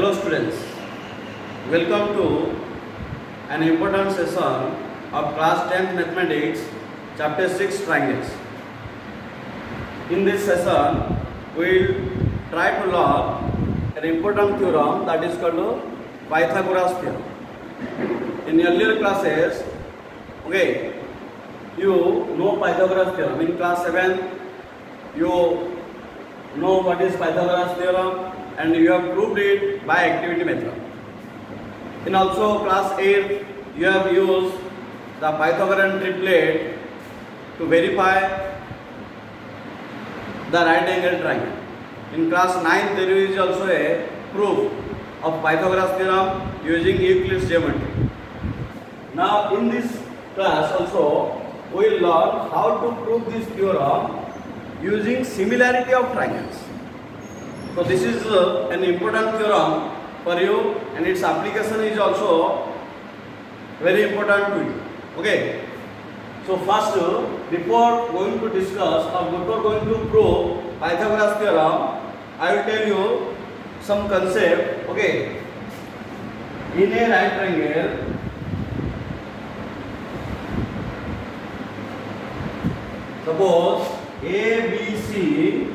Hello students, welcome to an important session of class 10th mathematics chapter 6 triangles. In this session we will try to learn an important theorem that is called Pythagoras theorem. In earlier classes, you know Pythagoras theorem. In class 7 you know what is Pythagoras theorem and you have proved it by activity method. In also class 8 you have used the Pythagorean triplet to verify the right angle triangle. In class 9 there is also a proof of Pythagoras theorem using Euclid's geometry. Now in this class also we will learn how to prove this theorem using similarity of triangles. So this is an important theorem for you and its application is also very important to you. Okay. So first, before going to discuss or before going to prove Pythagoras theorem, I will tell you some concept. Okay. In a right triangle, suppose ABC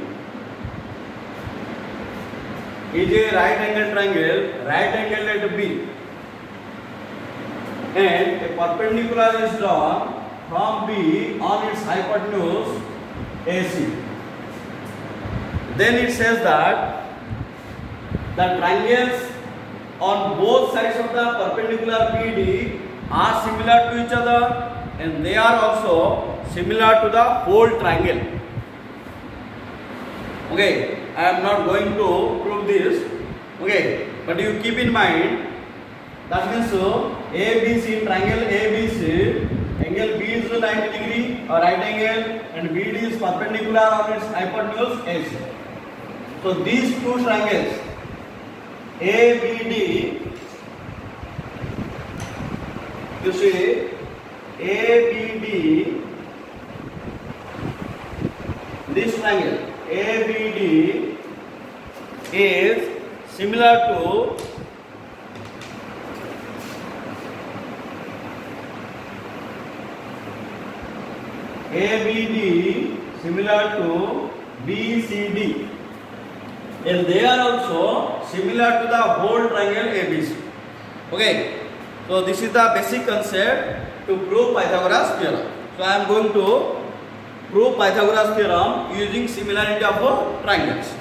is a right angle triangle, right angle at B, and a perpendicular is drawn from B on its hypotenuse AC. Then it says that the triangles on both sides of the perpendicular PD are similar to each other and they are also similar to the whole triangle. Okay, I am not going to prove this. Okay, but you keep in mind that means ABC, triangle ABC, angle B is 90 degree or right angle and BD is perpendicular on its hypotenuse AC. So these two triangles ABD, you see ABD, this triangle ABD is similar to BCD and they are also similar to the whole triangle ABC. Okay, so this is the basic concept to prove Pythagoras theorem. So I am going to prove Pythagoras theorem using similarity of triangles.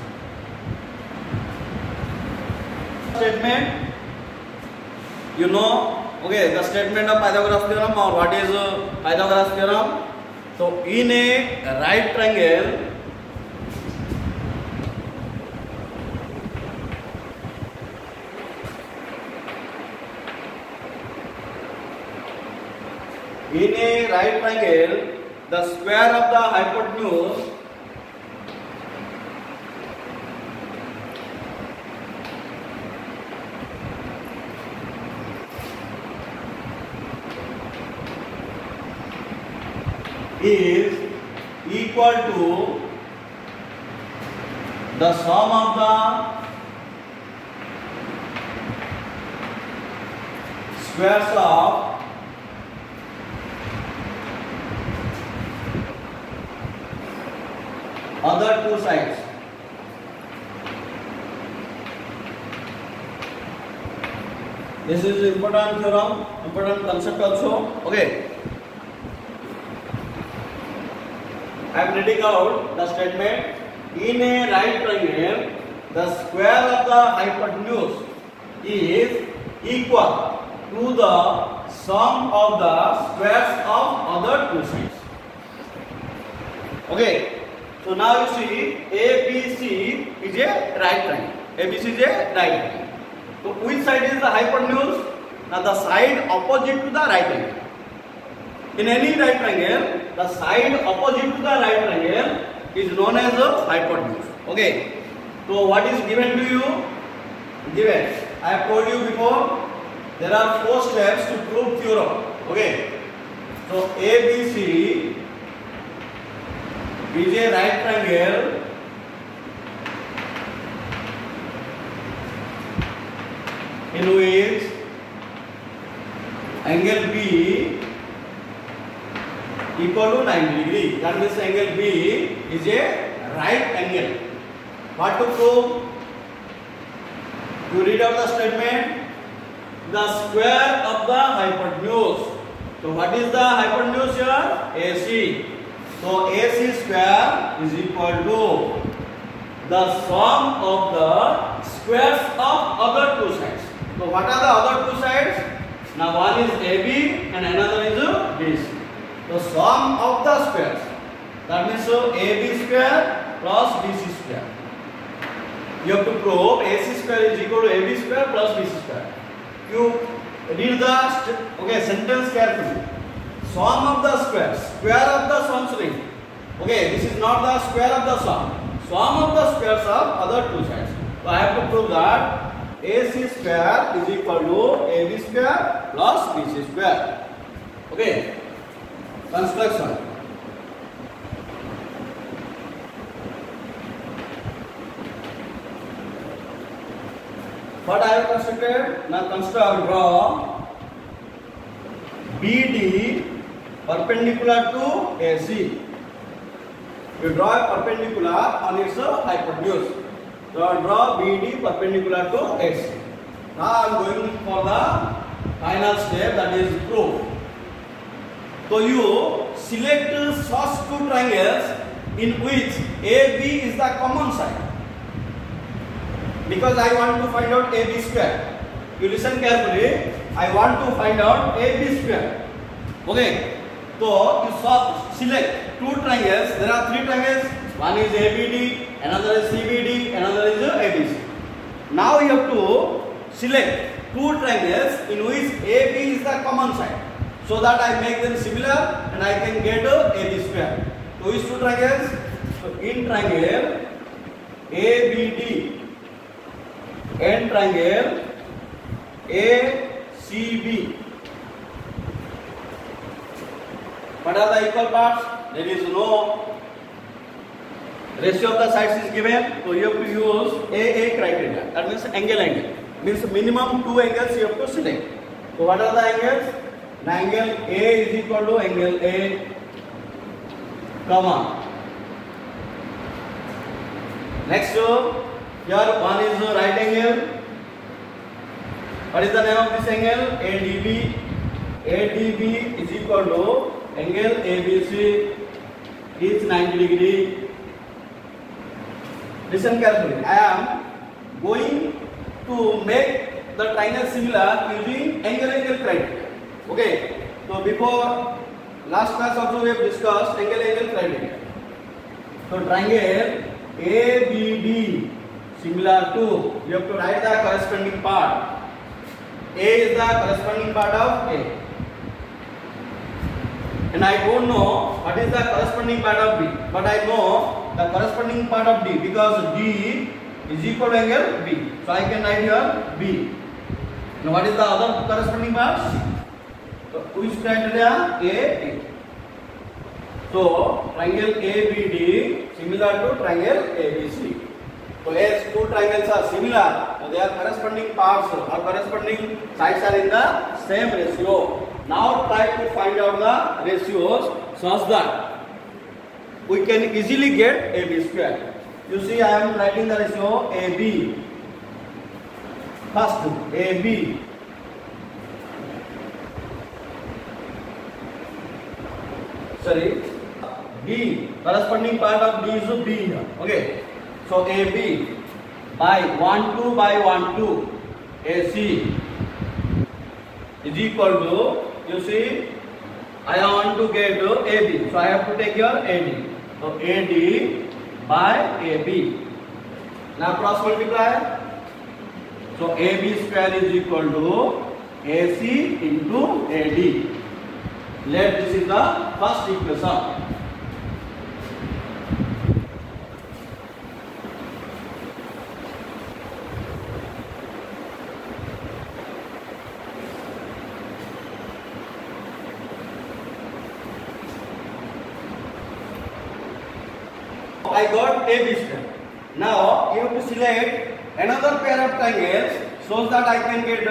Statement, you know, okay, the statement of Pythagoras theorem or what is Pythagoras theorem. So in a right triangle, the square of the hypotenuse is equal to the sum of the squares of other two sides. This is important theorem, important concept also. Okay. I am reading out the statement. In a right triangle, the square of the hypotenuse is equal to the sum of the squares of other two sides. Okay. So now you see ABC is a right triangle. ABC is a right triangle. So which side is the hypotenuse? Now the side opposite to the right angle. In any right triangle, the side opposite to the right triangle is known as the hypotenuse. Okay. So what is given to you? Given. I have told you before, there are 4 steps to prove theorem. Okay. So ABC is a right triangle in which angle B equal to 90 degree. That means angle B is a right angle. What to prove? You read out the statement. The square of the hypotenuse. So what is the hypotenuse here? AC. So AC square is equal to the sum of the squares of other two sides. So what are the other two sides? Now one is AB and another is BC. The sum of the squares. That means AB square plus BC square. You have to prove AC square is equal to AB square plus BC square. You read the sentence carefully. Sum of the squares. Square of the sums ring. Okay, this is not the square of the sum. Sum of the squares of other two sides. So I have to prove that AC square is equal to AB square plus BC square. Okay. Construction. What I have constructed? Now draw BD perpendicular to AC. You draw a perpendicular on its hypotenuse. So draw BD perpendicular to AC. Now I am going for the final step, that is proof. So you select such two triangles in which AB is the common side. Because I want to find out AB square. You listen carefully. I want to find out AB square. Okay. So you select two triangles. There are three triangles. One is ABD, another is CBD, another is ABC. Now you have to select two triangles in which AB is the common side, so that I make them similar and I can get AB square. So which two triangles? So in triangle ABD and triangle ACB. What are the equal parts? There is no ratio of the sides is given, so you have to use AA criteria. That means angle. Means minimum two angles you have to select. So what are the angles? The angle A is equal to angle A, comma. Next, here one is the right angle. What is the name of this angle? ADB. ADB is equal to angle ABC is 90 degree. Listen carefully. I am going to make the triangle similar using angle criteria. Okay. So before last class also we have discussed angle criteria. So triangle ABD similar to, you have to write the corresponding part. A is the corresponding part of A. And I don't know what is the corresponding part of B, but I know the corresponding part of D because D is equal to angle B. So I can write here B. Now what is the other corresponding part? So which criteria? A. So triangle ABD similar to triangle ABC. So as two triangles are similar, so their corresponding parts or corresponding sides are in the same ratio. Now try to find out the ratios such that we can easily get AB square. You see, I am writing the ratio AB. First, AB. Sorry, B. Corresponding part of D is B here. Okay. So AB by 1 2 by 1 2 AC is equal to, you see, I want to get AB, so I have to take your AD. So AD by AB. Now cross multiply. So AB square is equal to AC into AD. Let this is the first equation. I got AB square. Now you have to select another pair of triangles so that I can get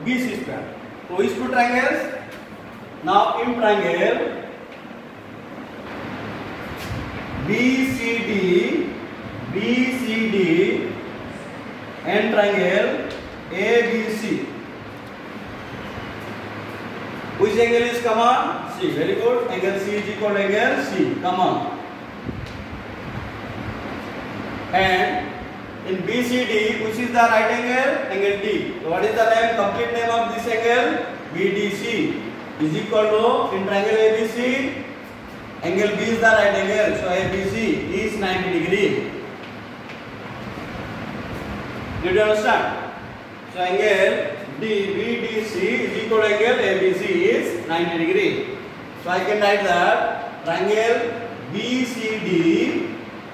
BC square. So which two triangles? Now in triangle BCD and triangle ABC. Which angle is common? C. Very good. Angle C is equal to angle C. Common. And in BCD, which is the right angle? Angle D. So what is the name? Complete name of this angle? BDC is equal to, in triangle ABC, angle B is the right angle. So ABC is 90 degree. Did you understand? So angle BDC is equal to angle ABC is 90 degree. So I can write that triangle BCD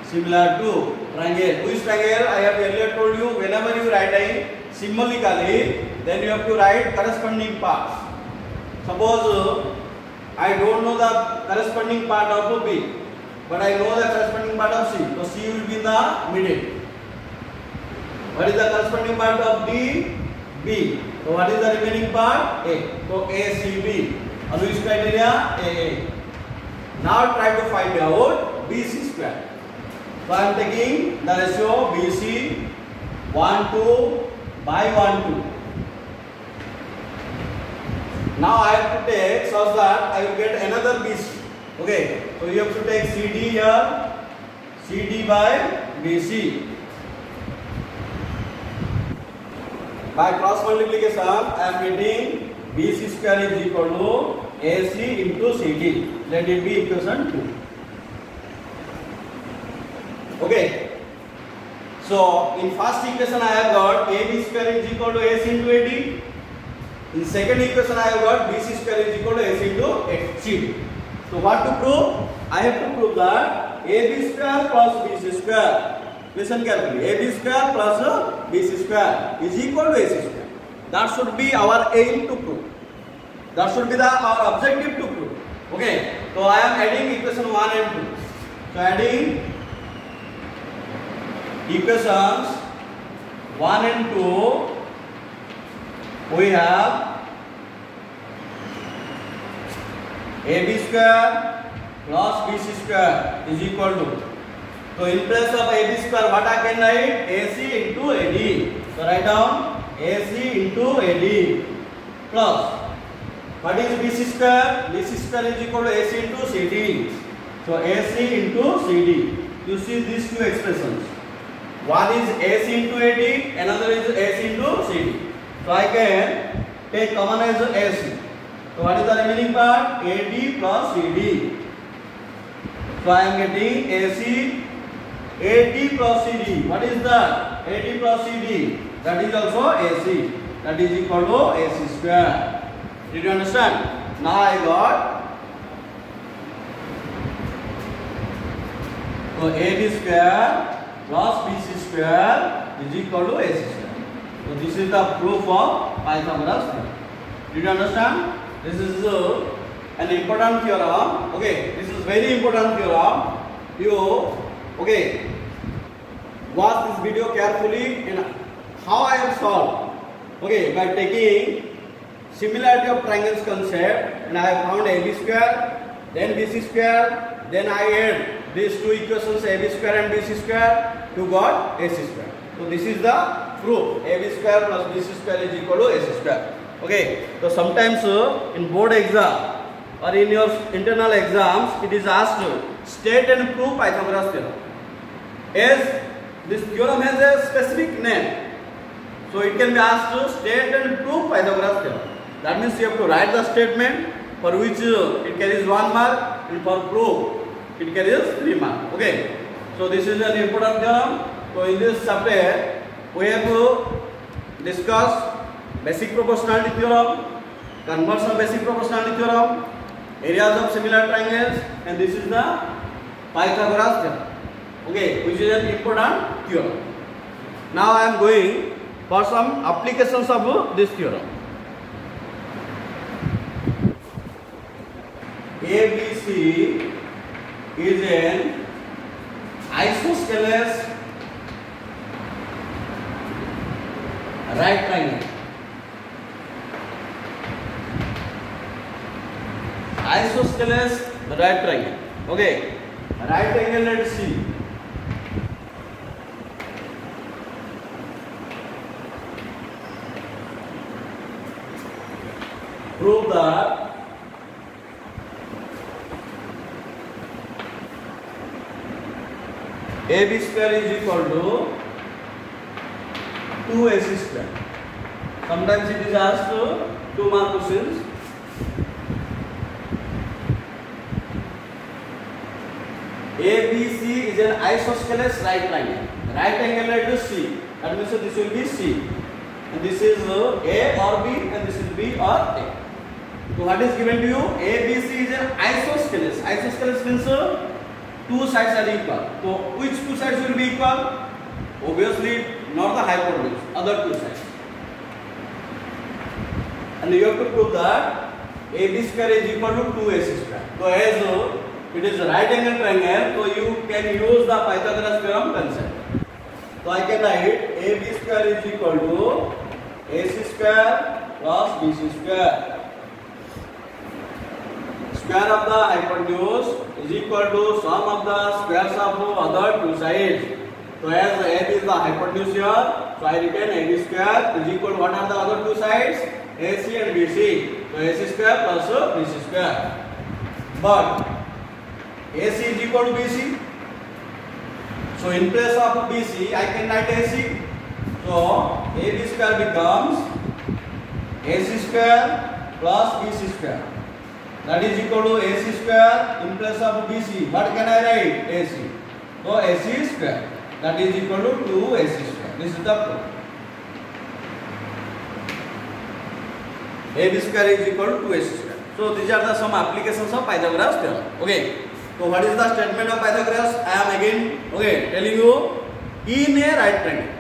similar to triangle. Which triangle? I have earlier told you, whenever you write symbolically, then you have to write corresponding parts. Suppose I don't know the corresponding part of B, but I know the corresponding part of C. So C will be in the middle. What is the corresponding part of D? B. So what is the remaining part? A. So ACB. On which criteria? AA. Now try to find out BC square. So I am taking the ratio BC 1:2 by 1:2. Now I have to take such that I will get another BC. Okay. So you have to take CD here. CD by BC. By cross multiplication, I am getting BC square is equal to AC into CD. Let it be equation 2. Okay. So in first equation I have got AB square is equal to AC into AD. In second equation I have got BC square is equal to AC into CD. So what to prove? I have to prove that AB square plus BC square. Listen carefully. AB square plus BC square is equal to AC square. That should be our aim to prove. That should be our objective to prove. Okay. So I am adding equation 1 and 2. So adding equations 1 and 2, we have AB square plus BC square is equal to. So in place of AB square, what I can write? AC into AD. So write down AC into AD plus. What is BC square? BC square is equal to AC into CD. So AC into CD. You see these two expressions. One is AC into AD, another is AC into CD. So I can take common as AC. So what is the remaining part? AD plus CD. So I am getting AC, AD plus CD. What is that? AD plus CD. That is also AC. That is equal to AC square. Did you understand? Now I got so AB square plus BC square is equal to AC square. So this is the proof of Pythagoras theorem. Did you understand? This is an important theorem. Okay, this is very important theorem. You watch this video carefully and how I have solved. Okay, by taking similarity of triangles concept, and I have found AB square, then BC square, then I add these two equations AB square and BC square to got AC square. So this is the proof. AB square plus BC square is equal to AC square. Okay. So sometimes in board exam or in your internal exams, it is asked state and prove Pythagoras theorem. As this theorem has a specific name, so it can be asked to state and prove Pythagoras theorem. That means you have to write the statement for which it carries 1 mark, and for proof it carries 3 marks. Okay. So this is an important theorem. So in this chapter we have to discuss basic proportionality theorem, converse of basic proportionality theorem, areas of similar triangles, and this is the Pythagoras theorem. Okay, which is an important theorem. Now I am going for some applications of this theorem. ABC is an isosceles right triangle. Isosceles right triangle. Okay, right triangle, let's see. Prove that AB square is equal to 2AC square. Sometimes it is asked 2 mark questions. ABC is an isosceles right triangle. Right angle at C. That means this will be C. And this is A or B, and this is B or A. So what is given to you? ABC is an isosceles. Isosceles means two sides are equal. So which two sides will be equal? Obviously not the hypotenuse, other two sides. And you have to prove that AB square is equal to 2AC square. So as it is a right angle triangle, so you can use the Pythagoras theorem concept. So I can write AB square is equal to AC square plus BC square. Square of the hypotenuse is equal to sum of the squares of other two sides. So as AB is the hypotenuse here, so I retain AB square is equal to what are the other two sides? AC and BC. So AC square plus BC square. But AC is equal to BC. So in place of BC, I can write AC. So AB square becomes AC square plus BC square. That is equal to AC square in place of BC. What can I write? AC. So AC square. That is equal to 2AC square. This is the proof. AB square is equal to 2AC square. So these are the some applications of Pythagoras theorem. Okay. So what is the statement of Pythagoras? I am again telling you, in a right triangle.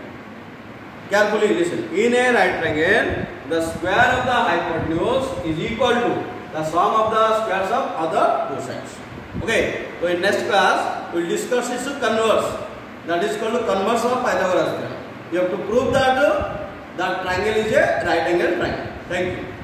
Carefully listen. In a right triangle, the square of the hypotenuse is equal to the sum of the squares of other two sides. Okay. So in next class, we will discuss this converse. That is called converse of Pythagoras theorem. You have to prove that that triangle is a right angle triangle. Thank you.